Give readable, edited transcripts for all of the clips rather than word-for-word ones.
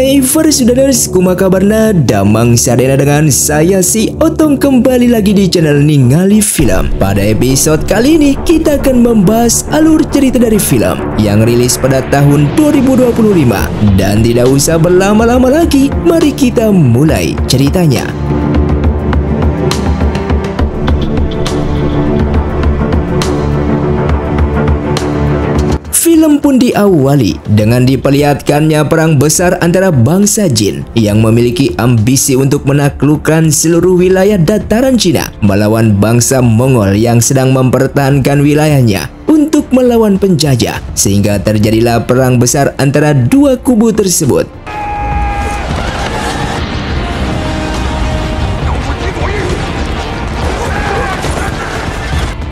Hai Farsudaners, kumaha kabarna? Damang sadena dengan saya si Otong kembali lagi di channel Ningali Film. Pada episode kali ini kita akan membahas alur cerita dari film yang rilis pada tahun 2025. Dan tidak usah berlama-lama lagi, mari kita mulai ceritanya. Film pun diawali dengan diperlihatkannya perang besar antara bangsa Jin yang memiliki ambisi untuk menaklukkan seluruh wilayah dataran Cina melawan bangsa Mongol yang sedang mempertahankan wilayahnya untuk melawan penjajah, sehingga terjadilah perang besar antara dua kubu tersebut.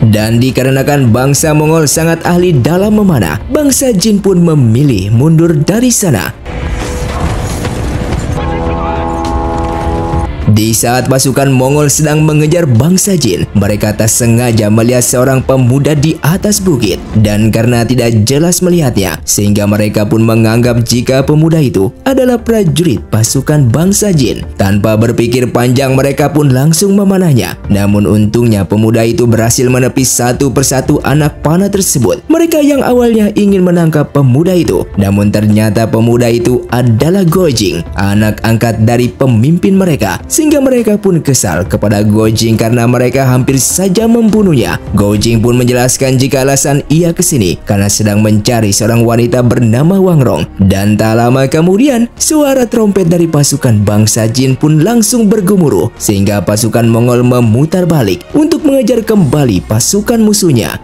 Dan dikarenakan bangsa Mongol sangat ahli dalam memanah, bangsa Jin pun memilih mundur dari sana. Di saat pasukan Mongol sedang mengejar bangsa Jin, mereka tak sengaja melihat seorang pemuda di atas bukit. Dan karena tidak jelas melihatnya, sehingga mereka pun menganggap jika pemuda itu adalah prajurit pasukan bangsa Jin. Tanpa berpikir panjang, mereka pun langsung memanahnya. Namun untungnya pemuda itu berhasil menepis satu persatu anak panah tersebut. Mereka yang awalnya ingin menangkap pemuda itu, namun ternyata pemuda itu adalah Gojing, anak angkat dari pemimpin mereka. Sehingga mereka pun kesal kepada Gojing karena mereka hampir saja membunuhnya. Gojing pun menjelaskan jika alasan ia kesini karena sedang mencari seorang wanita bernama Wang Rong. Dan tak lama kemudian, suara trompet dari pasukan bangsa Jin pun langsung bergemuruh, sehingga pasukan Mongol memutar balik untuk mengejar kembali pasukan musuhnya.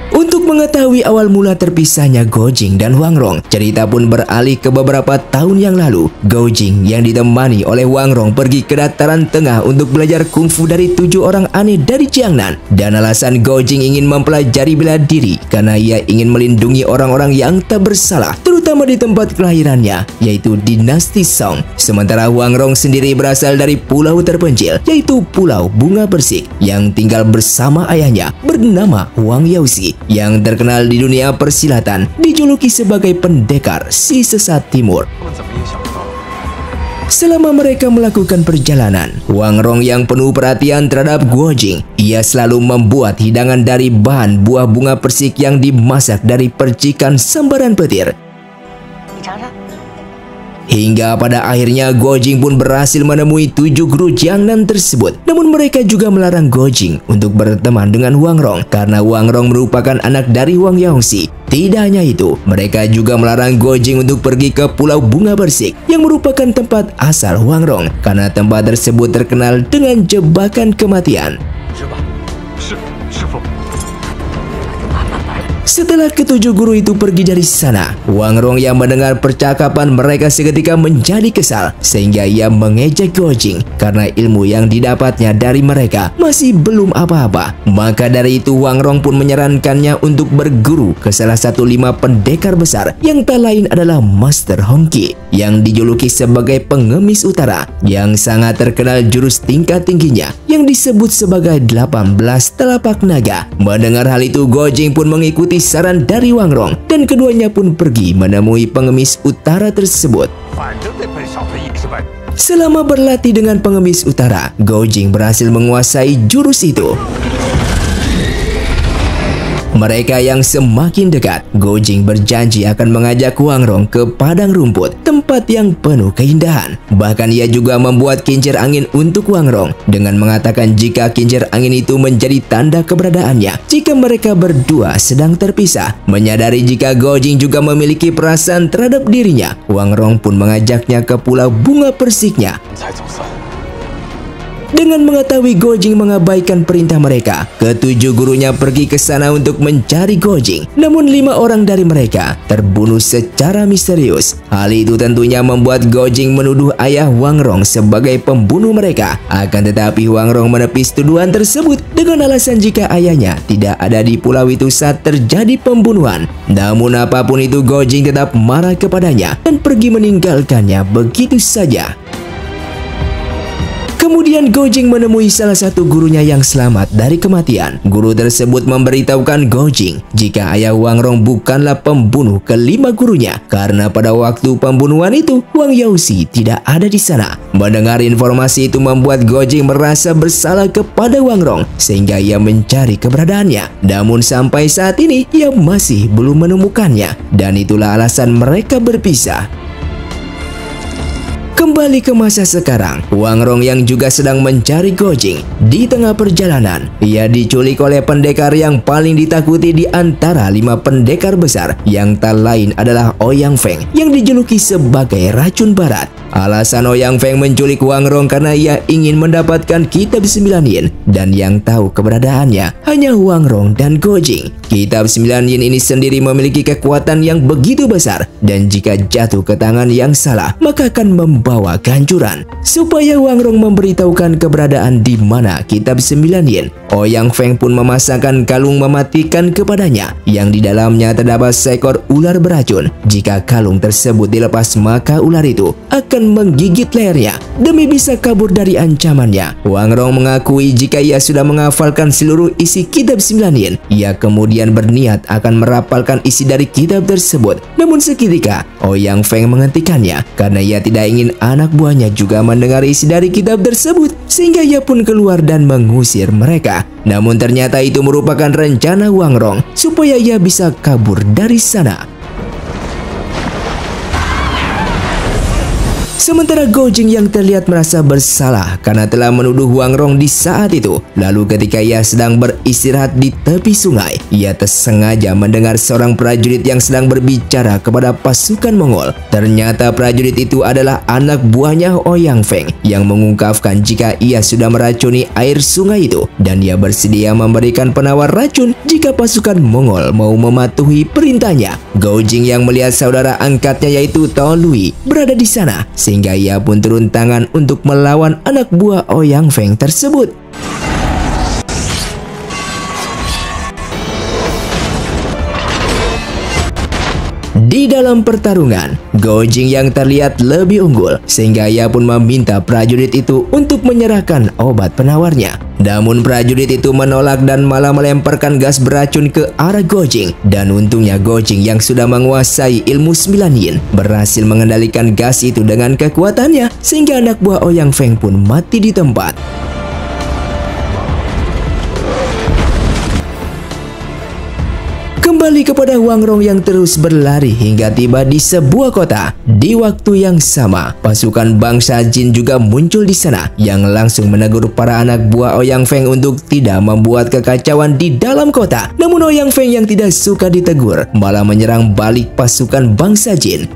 Untuk mengetahui awal mula terpisahnya Gojing dan Wang Rong, cerita pun beralih ke beberapa tahun yang lalu. Gojing yang ditemani oleh Wang Rong pergi ke dataran tengah untuk belajar kungfu dari 7 orang aneh dari Jiangnan. Dan alasan Gojing ingin mempelajari bela diri karena ia ingin melindungi orang-orang yang tak bersalah, terutama di tempat kelahirannya, yaitu dinasti Song. Sementara Wang Rong sendiri berasal dari pulau terpencil, yaitu Pulau Bunga Bersih, yang tinggal bersama ayahnya bernama Wang Yaozi, yang terkenal di dunia persilatan, dijuluki sebagai pendekar si sesat timur. Selama mereka melakukan perjalanan, Wang Rong yang penuh perhatian terhadap Gojing, ia selalu membuat hidangan dari bahan buah bunga persik yang dimasak dari percikan sambaran petir. Hingga pada akhirnya Gojing pun berhasil menemui 7 guru Jiangnan tersebut. Namun mereka juga melarang Gojing untuk berteman dengan Wang Rong karena Wang Rong merupakan anak dari Wang Yaozi. Tidak hanya itu, mereka juga melarang Gojing untuk pergi ke Pulau Bunga Bersih yang merupakan tempat asal Wang Rong karena tempat tersebut terkenal dengan jebakan kematian. Setelah ketujuh guru itu pergi dari sana, Wang Rong yang mendengar percakapan mereka seketika menjadi kesal, sehingga ia mengejek Gojing karena ilmu yang didapatnya dari mereka masih belum apa-apa. Maka dari itu Wang Rong pun menyarankannya untuk berguru ke salah satu 5 pendekar besar yang tak lain adalah Master Hong Qi, yang dijuluki sebagai pengemis utara, yang sangat terkenal jurus tingkat tingginya yang disebut sebagai 18 telapak naga. Mendengar hal itu, Gojing pun mengikuti saran dari Wang Rong dan keduanya pun pergi menemui pengemis utara tersebut. Selama berlatih dengan pengemis utara, Gojing berhasil menguasai jurus itu. Mereka yang semakin dekat, Gojing berjanji akan mengajak Wang Rong ke padang rumput, tempat yang penuh keindahan. Bahkan ia juga membuat kincir angin untuk Wang Rong dengan mengatakan jika kincir angin itu menjadi tanda keberadaannya jika mereka berdua sedang terpisah. Menyadari jika Gojing juga memiliki perasaan terhadap dirinya, Wang Rong pun mengajaknya ke Pulau Bunga Persiknya. Dengan mengetahui Gojing mengabaikan perintah mereka, ketujuh gurunya pergi ke sana untuk mencari Gojing. Namun 5 orang dari mereka terbunuh secara misterius. Hal itu tentunya membuat Gojing menuduh ayah Wang Rong sebagai pembunuh mereka. Akan tetapi Wang Rong menepis tuduhan tersebut dengan alasan jika ayahnya tidak ada di pulau itu saat terjadi pembunuhan. Namun apapun itu, Gojing tetap marah kepadanya dan pergi meninggalkannya begitu saja. Kemudian Gojing menemui salah satu gurunya yang selamat dari kematian. Guru tersebut memberitahukan Gojing jika ayah Wang Rong bukanlah pembunuh kelima gurunya, karena pada waktu pembunuhan itu Wang Yaoxi tidak ada di sana. Mendengar informasi itu membuat Gojing merasa bersalah kepada Wang Rong sehingga ia mencari keberadaannya. Namun sampai saat ini ia masih belum menemukannya, dan itulah alasan mereka berpisah. Kembali ke masa sekarang, Wang Rong yang juga sedang mencari Gojing. Di tengah perjalanan, ia diculik oleh pendekar yang paling ditakuti di antara 5 pendekar besar, yang tak lain adalah Ouyang Feng yang dijuluki sebagai racun barat. Alasan Ouyang Feng menculik Wang Rong karena ia ingin mendapatkan kitab 9 yin, dan yang tahu keberadaannya hanya Wang Rong dan Gojing. Kitab 9 yin ini sendiri memiliki kekuatan yang begitu besar, dan jika jatuh ke tangan yang salah maka akan membawa kehancuran. Supaya Wang Rong memberitahukan keberadaan di mana kitab 9 yin, Ouyang Feng pun memasangkan kalung mematikan kepadanya, yang di dalamnya terdapat seekor ular beracun. Jika kalung tersebut dilepas maka ular itu akan menggigit lehernya demi bisa kabur dari ancamannya. Wang Rong mengakui jika ia sudah menghafalkan seluruh isi kitab 9 yin. Ia kemudian berniat akan merapalkan isi dari kitab tersebut. Namun seketika Ouyang Feng menghentikannya karena ia tidak ingin anak buahnya juga mendengar isi dari kitab tersebut, sehingga ia pun keluar dan mengusir mereka. Namun ternyata itu merupakan rencana Wang Rong supaya ia bisa kabur dari sana. Sementara Gojing yang terlihat merasa bersalah karena telah menuduh Wang Rong di saat itu. Lalu ketika ia sedang beristirahat di tepi sungai, ia tersengaja mendengar seorang prajurit yang sedang berbicara kepada pasukan Mongol. Ternyata prajurit itu adalah anak buahnya Ouyang Feng yang mengungkapkan jika ia sudah meracuni air sungai itu, dan ia bersedia memberikan penawar racun jika pasukan Mongol mau mematuhi perintahnya. Gojing yang melihat saudara angkatnya yaitu Tao Lui berada di sana, sehingga ia pun turun tangan untuk melawan anak buah Ouyang Feng tersebut. Di dalam pertarungan, Gojing yang terlihat lebih unggul, sehingga ia pun meminta prajurit itu untuk menyerahkan obat penawarnya. Namun prajurit itu menolak dan malah melemparkan gas beracun ke arah Gojing. Dan untungnya Gojing yang sudah menguasai ilmu 9 yin berhasil mengendalikan gas itu dengan kekuatannya, sehingga anak buah Ouyang Feng pun mati di tempat. Kembali kepada Wang Rong yang terus berlari hingga tiba di sebuah kota. Di waktu yang sama, pasukan bangsa Jin juga muncul di sana yang langsung menegur para anak buah Ouyang Feng untuk tidak membuat kekacauan di dalam kota. Namun Ouyang Feng yang tidak suka ditegur malah menyerang balik pasukan bangsa Jin.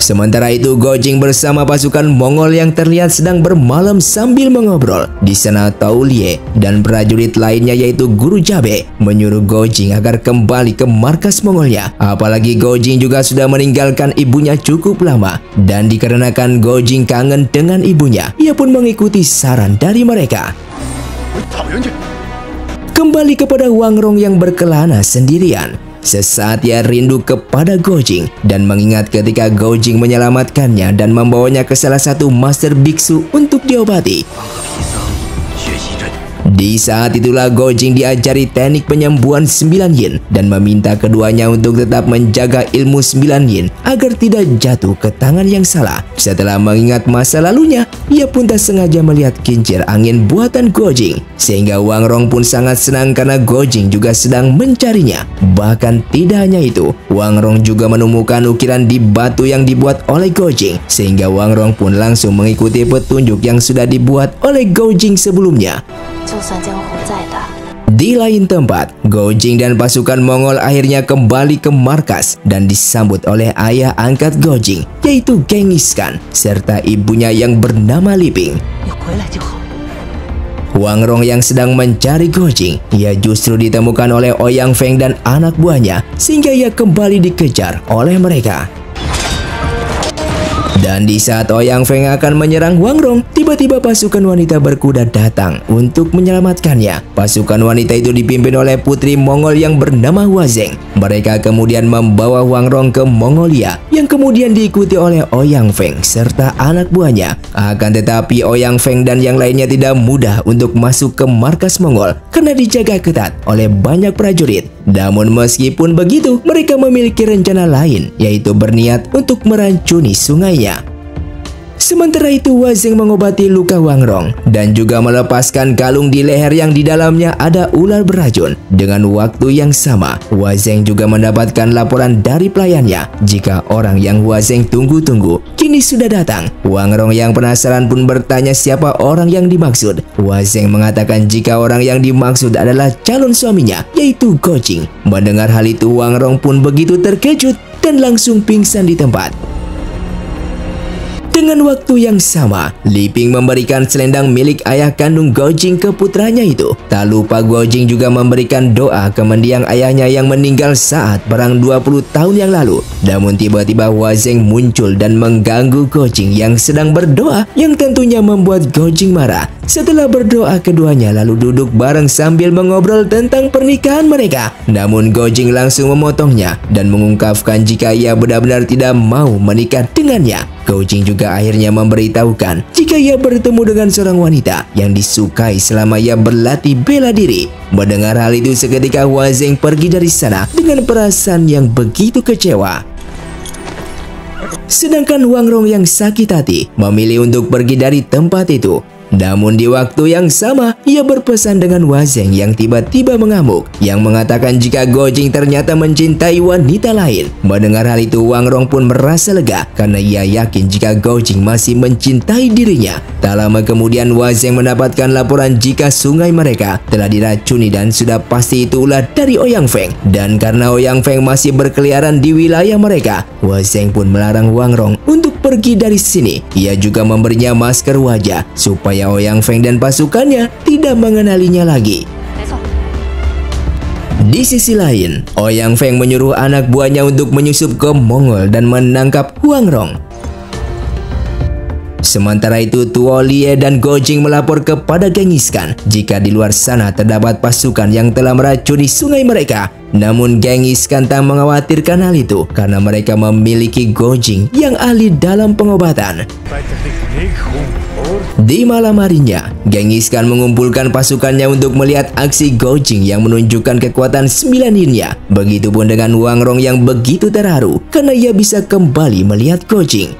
Sementara itu Gojing bersama pasukan Mongol yang terlihat sedang bermalam sambil mengobrol. Di sana Tao Lie dan prajurit lainnya yaitu Guru Jabe menyuruh Gojing agar kembali ke markas Mongolnya. Apalagi Gojing juga sudah meninggalkan ibunya cukup lama, dan dikarenakan Gojing kangen dengan ibunya, ia pun mengikuti saran dari mereka. Kembali kepada Wang Rong yang berkelana sendirian. Sesaat ia rindu kepada Gojing dan mengingat ketika Gojing menyelamatkannya dan membawanya ke salah satu master biksu untuk diobati. Di saat itulah Gojing diajari teknik penyembuhan 9 yin dan meminta keduanya untuk tetap menjaga ilmu 9 yin agar tidak jatuh ke tangan yang salah. Setelah mengingat masa lalunya, ia pun tak sengaja melihat kincir angin buatan Gojing, sehingga Wang Rong pun sangat senang karena Gojing juga sedang mencarinya. Bahkan tidak hanya itu, Wang Rong juga menemukan ukiran di batu yang dibuat oleh Gojing, sehingga Wang Rong pun langsung mengikuti petunjuk yang sudah dibuat oleh Gojing sebelumnya. Di lain tempat, Gojing dan pasukan Mongol akhirnya kembali ke markas dan disambut oleh ayah angkat Gojing, yaitu Genghis Khan, serta ibunya yang bernama Liping. Wang Rong yang sedang mencari Gojing, ia justru ditemukan oleh Ouyang Feng dan anak buahnya, sehingga ia kembali dikejar oleh mereka. Dan di saat Ouyang Feng akan menyerang Wang Rong, tiba-tiba pasukan wanita berkuda datang untuk menyelamatkannya. Pasukan wanita itu dipimpin oleh putri Mongol yang bernama Hua Zeng. Mereka kemudian membawa Wang Rong ke Mongolia, yang kemudian diikuti oleh Ouyang Feng serta anak buahnya. Akan tetapi Ouyang Feng dan yang lainnya tidak mudah untuk masuk ke markas Mongol karena dijaga ketat oleh banyak prajurit. Namun meskipun begitu, mereka memiliki rencana lain, yaitu berniat untuk merancuni sungainya. Sementara itu, Hua Zeng mengobati luka Wang Rong dan juga melepaskan kalung di leher yang di dalamnya ada ular beracun. Dengan waktu yang sama, Hua Zeng juga mendapatkan laporan dari pelayannya jika orang yang Hua Zeng tunggu-tunggu kini sudah datang. Wang Rong yang penasaran pun bertanya siapa orang yang dimaksud. Hua Zeng mengatakan jika orang yang dimaksud adalah calon suaminya, yaitu Go Jing. Mendengar hal itu, Wang Rong pun begitu terkejut dan langsung pingsan di tempat. Dengan waktu yang sama, Li Ping memberikan selendang milik ayah kandung Go Jing ke putranya itu. Tak lupa Go Jing juga memberikan doa ke mendiang ayahnya yang meninggal saat perang 20 tahun yang lalu. Namun tiba-tiba Hua Zeng muncul dan mengganggu Go Jing yang sedang berdoa, yang tentunya membuat Go Jing marah. Setelah berdoa, keduanya lalu duduk bareng sambil mengobrol tentang pernikahan mereka. Namun Go Jing langsung memotongnya dan mengungkapkan jika ia benar-benar tidak mau menikah dengannya. Go Jing juga akhirnya memberitahukan jika ia bertemu dengan seorang wanita yang disukai selama ia berlatih bela diri. Mendengar hal itu, seketika Hua Zeng pergi dari sana dengan perasaan yang begitu kecewa. Sedangkan Wang Rong yang sakit hati memilih untuk pergi dari tempat itu. Namun di waktu yang sama, ia berpesan dengan Hua Zeng yang tiba-tiba mengamuk, yang mengatakan jika Go Jing ternyata mencintai wanita lain. Mendengar hal itu, Wang Rong pun merasa lega karena ia yakin jika Go Jing masih mencintai dirinya. Tak lama kemudian, Hua Zeng mendapatkan laporan jika sungai mereka telah diracuni dan sudah pasti itu ulah dari Ouyang Feng. Dan karena Ouyang Feng masih berkeliaran di wilayah mereka, Hua Zeng pun melarang Wang Rong untuk pergi dari sini. Ia juga memberinya masker wajah supaya Ouyang Feng dan pasukannya tidak mengenalinya lagi. Di sisi lain, Ouyang Feng menyuruh anak buahnya untuk menyusup ke Mongol dan menangkap Wang Rong. Sementara itu, Tuo Lie dan Go Jing melapor kepada Genghis Khan jika di luar sana terdapat pasukan yang telah meracuni sungai mereka. Namun Genghis Khan tak mengkhawatirkan hal itu karena mereka memiliki Go Jing yang ahli dalam pengobatan. Di malam harinya, Genghis Khan mengumpulkan pasukannya untuk melihat aksi Go Jing yang menunjukkan kekuatan 9 yin-nya. Begitupun dengan Wang Rong yang begitu terharu karena ia bisa kembali melihat Go Jing.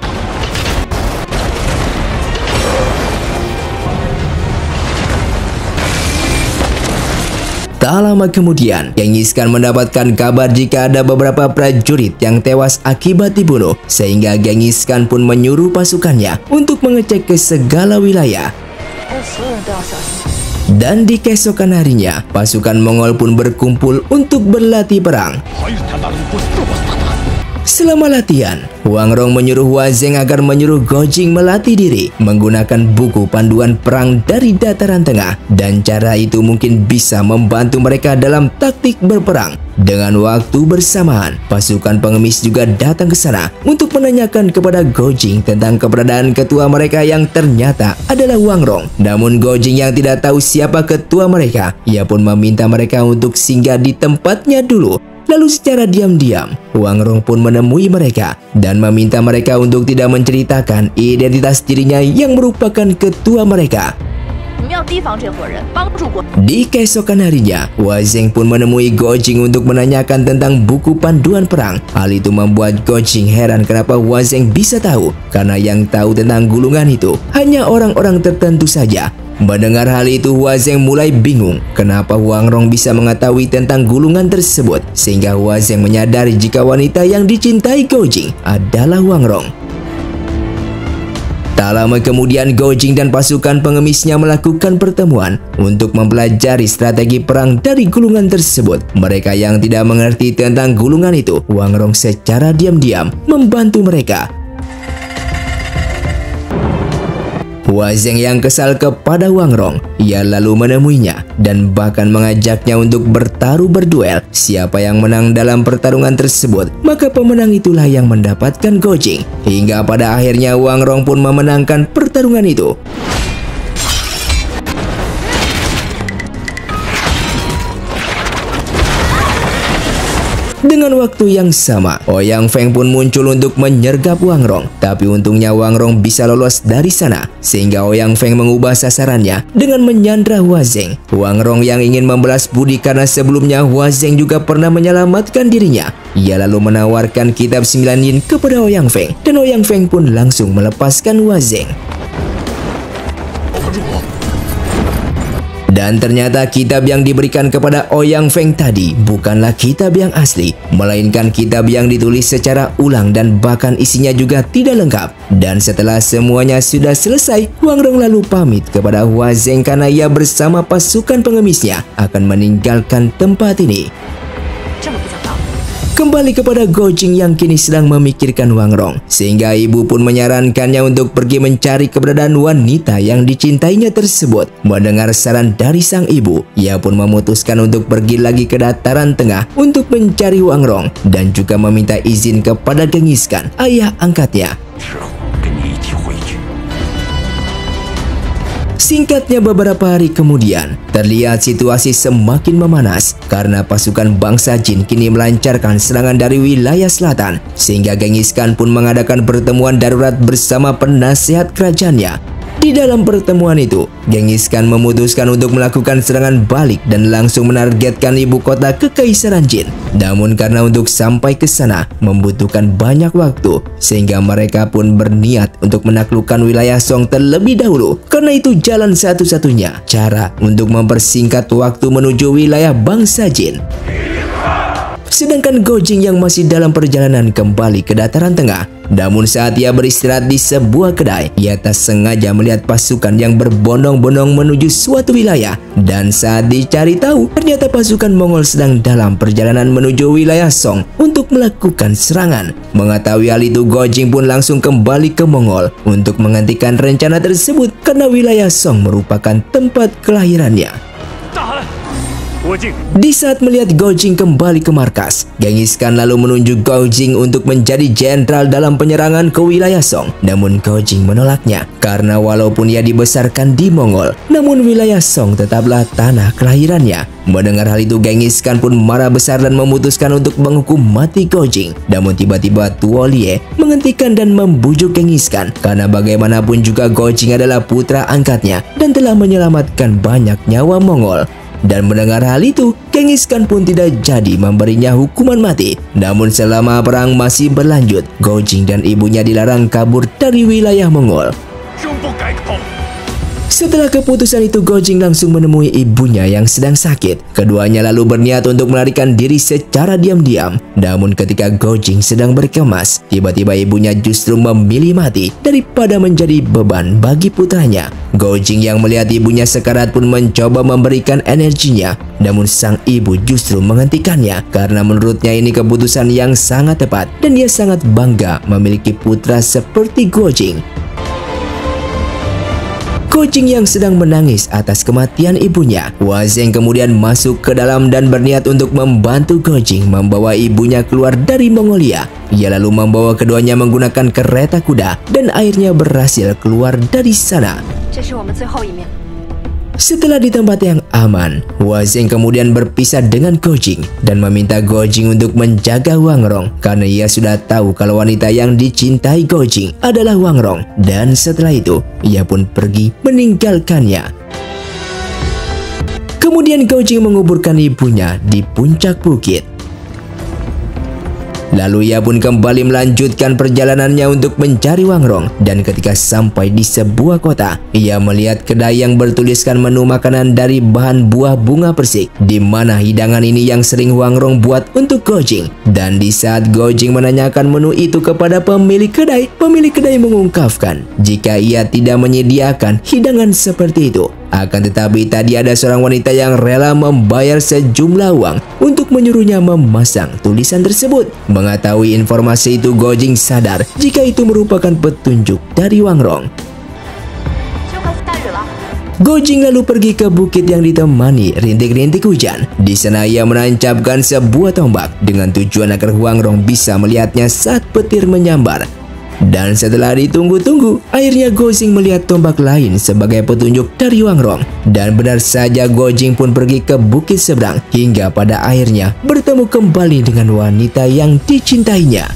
Tak lama kemudian, Genghis Khan mendapatkan kabar jika ada beberapa prajurit yang tewas akibat dibunuh, sehingga Genghis Khan pun menyuruh pasukannya untuk mengecek ke segala wilayah. Dan di keesokan harinya, pasukan Mongol pun berkumpul untuk berlatih perang. Selama latihan, Wang Rong menyuruh Hua Zeng agar menyuruh Go Jing melatih diri menggunakan buku panduan perang dari dataran tengah, dan cara itu mungkin bisa membantu mereka dalam taktik berperang. Dengan waktu bersamaan, pasukan pengemis juga datang ke sana untuk menanyakan kepada Go Jing tentang keberadaan ketua mereka yang ternyata adalah Wang Rong. Namun Go Jing yang tidak tahu siapa ketua mereka, ia pun meminta mereka untuk singgah di tempatnya dulu. Lalu secara diam-diam, Wang Rong pun menemui mereka dan meminta mereka untuk tidak menceritakan identitas dirinya yang merupakan ketua mereka. Di keesokan harinya, Hua Zeng pun menemui Go Jing untuk menanyakan tentang buku panduan perang. Hal itu membuat Go Jing heran kenapa Hua Zeng bisa tahu, karena yang tahu tentang gulungan itu hanya orang-orang tertentu saja. Mendengar hal itu, Hua Zeng mulai bingung kenapa Wang Rong bisa mengetahui tentang gulungan tersebut, sehingga Hua Zeng menyadari jika wanita yang dicintai Go Jing adalah Wang Rong. Tak lama kemudian, Go Jing dan pasukan pengemisnya melakukan pertemuan untuk mempelajari strategi perang dari gulungan tersebut. Mereka yang tidak mengerti tentang gulungan itu, Wang Rong secara diam-diam membantu mereka. Hua Zeng yang kesal kepada Wang Rong, ia lalu menemuinya dan bahkan mengajaknya untuk bertaruh berduel. Siapa yang menang dalam pertarungan tersebut, maka pemenang itulah yang mendapatkan Gojing. Hingga pada akhirnya Wang Rong pun memenangkan pertarungan itu. Dengan waktu yang sama, Ouyang Feng pun muncul untuk menyergap Wang Rong. Tapi untungnya Wang Rong bisa lolos dari sana, sehingga Ouyang Feng mengubah sasarannya dengan menyandra Hua Zeng. Wang Rong yang ingin membalas budi karena sebelumnya Hua Zeng juga pernah menyelamatkan dirinya. Ia lalu menawarkan kitab 9 yin kepada Ouyang Feng, dan Ouyang Feng pun langsung melepaskan Hua Zeng. Dan ternyata kitab yang diberikan kepada Ouyang Feng tadi bukanlah kitab yang asli, melainkan kitab yang ditulis secara ulang dan bahkan isinya juga tidak lengkap. Dan setelah semuanya sudah selesai, Wang Rong lalu pamit kepada Hua Zeng karena ia bersama pasukan pengemisnya akan meninggalkan tempat ini. Kembali kepada Gojing yang kini sedang memikirkan Wang Rong, sehingga ibu pun menyarankannya untuk pergi mencari keberadaan wanita yang dicintainya tersebut. Mendengar saran dari sang ibu, ia pun memutuskan untuk pergi lagi ke dataran tengah untuk mencari Wang Rong dan juga meminta izin kepada Genghis Khan, ayah angkatnya. Singkatnya beberapa hari kemudian, terlihat situasi semakin memanas karena pasukan bangsa Jin kini melancarkan serangan dari wilayah selatan, sehingga Genghis Khan pun mengadakan pertemuan darurat bersama penasehat kerajaannya. Di dalam pertemuan itu, Genghis Khan memutuskan untuk melakukan serangan balik dan langsung menargetkan ibu kota Kekaisaran Jin. Namun karena untuk sampai ke sana membutuhkan banyak waktu, sehingga mereka pun berniat untuk menaklukkan wilayah Song terlebih dahulu. Karena itu jalan satu-satunya cara untuk mempersingkat waktu menuju wilayah bangsa Jin. Sedangkan Gojing yang masih dalam perjalanan kembali ke dataran tengah. Namun saat ia beristirahat di sebuah kedai, ia tak sengaja melihat pasukan yang berbondong-bondong menuju suatu wilayah. Dan saat dicari tahu, ternyata pasukan Mongol sedang dalam perjalanan menuju wilayah Song untuk melakukan serangan. Mengetahui hal itu, Gojing pun langsung kembali ke Mongol untuk menghentikan rencana tersebut karena wilayah Song merupakan tempat kelahirannya. Di saat melihat Gojing kembali ke markas, Genghis Khan lalu menunjuk Gojing untuk menjadi jenderal dalam penyerangan ke wilayah Song. Namun Gojing menolaknya karena walaupun ia dibesarkan di Mongol, namun wilayah Song tetaplah tanah kelahirannya. Mendengar hal itu, Genghis Khan pun marah besar dan memutuskan untuk menghukum mati Gojing. Namun tiba-tiba Tuo Lie menghentikan dan membujuk Genghis Khan karena bagaimanapun juga Gojing adalah putra angkatnya dan telah menyelamatkan banyak nyawa Mongol. Dan mendengar hal itu, Genghis Khan pun tidak jadi memberinya hukuman mati. Namun selama perang masih berlanjut, Gojing dan ibunya dilarang kabur dari wilayah Mongol. Setelah keputusan itu, Gojing langsung menemui ibunya yang sedang sakit. Keduanya lalu berniat untuk melarikan diri secara diam-diam. Namun ketika Gojing sedang berkemas, tiba-tiba ibunya justru memilih mati daripada menjadi beban bagi putranya. Gojing yang melihat ibunya sekarat pun mencoba memberikan energinya. Namun sang ibu justru menghentikannya karena menurutnya ini keputusan yang sangat tepat dan ia sangat bangga memiliki putra seperti Gojing. Gojing yang sedang menangis atas kematian ibunya, Hua Zeng kemudian masuk ke dalam dan berniat untuk membantu Gojing membawa ibunya keluar dari Mongolia. Ia lalu membawa keduanya menggunakan kereta kuda dan akhirnya berhasil keluar dari sana. Setelah di tempat yang aman, Hua Zeng kemudian berpisah dengan Gojing dan meminta Gojing untuk menjaga Wang Rong karena ia sudah tahu kalau wanita yang dicintai Gojing adalah Wang Rong. Dan setelah itu, ia pun pergi meninggalkannya. Kemudian Gojing menguburkan ibunya di puncak bukit. Lalu ia pun kembali melanjutkan perjalanannya untuk mencari Wang Rong. Dan ketika sampai di sebuah kota, ia melihat kedai yang bertuliskan menu makanan dari bahan buah bunga persik, di mana hidangan ini yang sering Wang Rong buat untuk Gojing. Dan di saat Gojing menanyakan menu itu kepada pemilik kedai mengungkapkan jika ia tidak menyediakan hidangan seperti itu. Akan tetapi tadi ada seorang wanita yang rela membayar sejumlah uang untuk menyuruhnya memasang tulisan tersebut. Mengetahui informasi itu, Gojing sadar jika itu merupakan petunjuk dari Wang Rong. Gojing lalu pergi ke bukit yang ditemani rintik-rintik hujan. Di sana ia menancapkan sebuah tombak dengan tujuan agar Huang Rong bisa melihatnya saat petir menyambar. Dan setelah ditunggu-tunggu, akhirnya Gojing melihat tombak lain sebagai petunjuk dari Huang Rong. Dan benar saja Gojing pun pergi ke bukit seberang hingga pada akhirnya bertemu kembali dengan wanita yang dicintainya.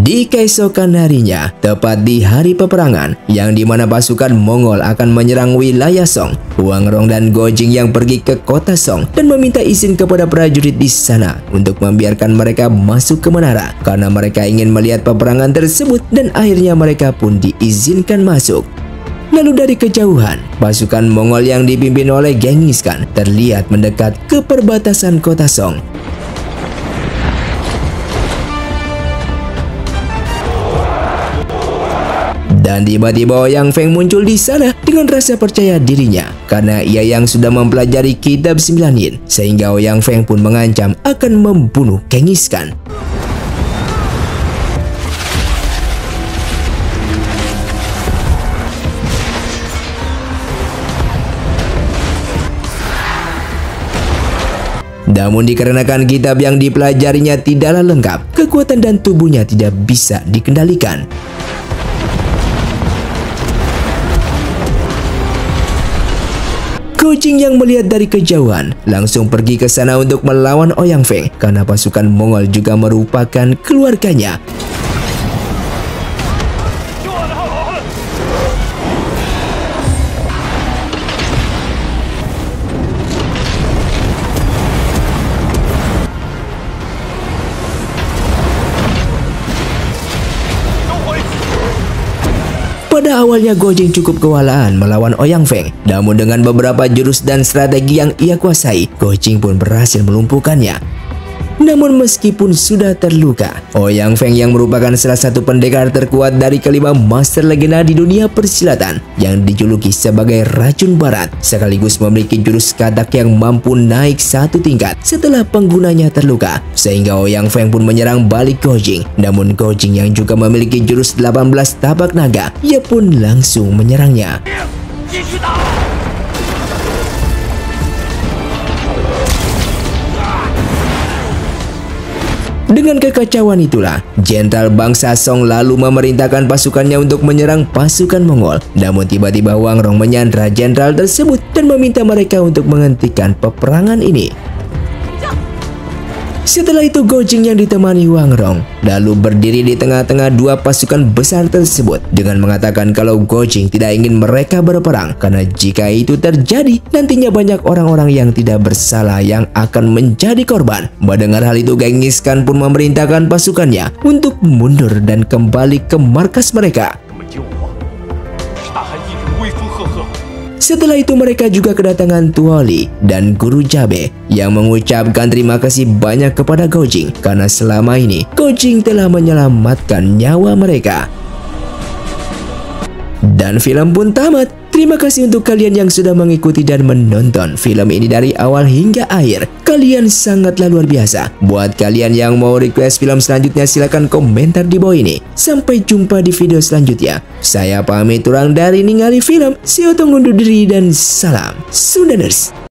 Di keesokan harinya, tepat di hari peperangan, yang dimana pasukan Mongol akan menyerang wilayah Song, Huang Rong dan Gojing yang pergi ke kota Song dan meminta izin kepada prajurit di sana untuk membiarkan mereka masuk ke menara karena mereka ingin melihat peperangan tersebut dan akhirnya mereka pun diizinkan masuk. Lalu dari kejauhan, pasukan Mongol yang dipimpin oleh Genghis Khan terlihat mendekat ke perbatasan kota Song. Dan tiba-tiba Ouyang Feng muncul di sana dengan rasa percaya dirinya karena ia yang sudah mempelajari kitab 9 yin, sehingga Ouyang Feng pun mengancam akan membunuh Genghis Khan. Namun dikarenakan kitab yang dipelajarinya tidaklah lengkap, kekuatan dan tubuhnya tidak bisa dikendalikan. Gojing yang melihat dari kejauhan langsung pergi ke sana untuk melawan Ouyang Feng karena pasukan Mongol juga merupakan keluarganya. Pada awalnya Gojing cukup kewalahan melawan Ouyang Feng, namun dengan beberapa jurus dan strategi yang ia kuasai, Gojing pun berhasil melumpuhkannya. Namun meskipun sudah terluka, Ouyang Feng yang merupakan salah satu pendekar terkuat dari kelima master legenda di dunia persilatan yang dijuluki sebagai racun barat, sekaligus memiliki jurus katak yang mampu naik satu tingkat setelah penggunanya terluka, sehingga Ouyang Feng pun menyerang balik Gojing. Namun Gojing yang juga memiliki jurus 18 tapak naga, ia pun langsung menyerangnya. Dengan kekacauan itulah, Jenderal bangsa Song lalu memerintahkan pasukannya untuk menyerang pasukan Mongol. Namun tiba-tiba Huang Rong menyandra jenderal tersebut dan meminta mereka untuk menghentikan peperangan ini. Setelah itu Gojing yang ditemani Huang Rong lalu berdiri di tengah-tengah dua pasukan besar tersebut dengan mengatakan kalau Gojing tidak ingin mereka berperang karena jika itu terjadi nantinya banyak orang-orang yang tidak bersalah yang akan menjadi korban. Mendengar hal itu Genghis Khan pun memerintahkan pasukannya untuk mundur dan kembali ke markas mereka. Setelah itu mereka juga kedatangan Tuoli dan Guru Jabe yang mengucapkan terima kasih banyak kepada Gojing karena selama ini Gojing telah menyelamatkan nyawa mereka. Dan film pun tamat. Terima kasih untuk kalian yang sudah mengikuti dan menonton film ini dari awal hingga akhir. Kalian sangatlah luar biasa. Buat kalian yang mau request film selanjutnya silahkan komentar di bawah ini. Sampai jumpa di video selanjutnya. Saya pamit turang dari ningali film. See you, undur diri dan salam Sundaners.